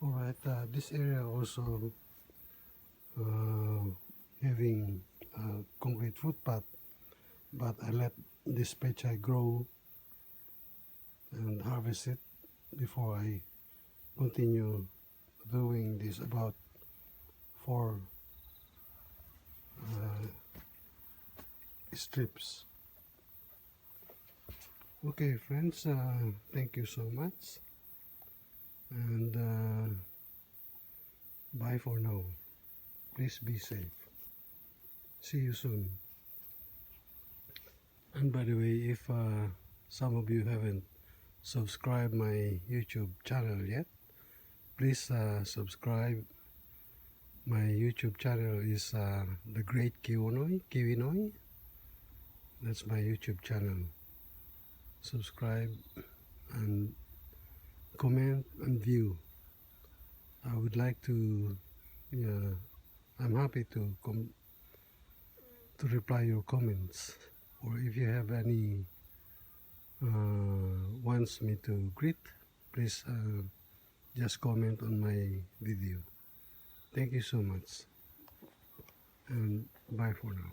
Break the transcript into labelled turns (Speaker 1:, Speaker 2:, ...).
Speaker 1: Alright, this area also having a concrete footpath, but I let this pechay grow and harvest it before I continue doing this about 4 strips. Okay friends, thank you so much, and bye for now. Please be safe. See you soon. And by the way, if some of you haven't subscribed my YouTube channel yet, please subscribe. My YouTube channel is The Great Kiwinoy. That's my YouTube channel. Subscribe and comment and view. I would like to, I'm happy to reply your comments, or if you have any wants me to greet, please just comment on my video. Thank you so much, and bye for now.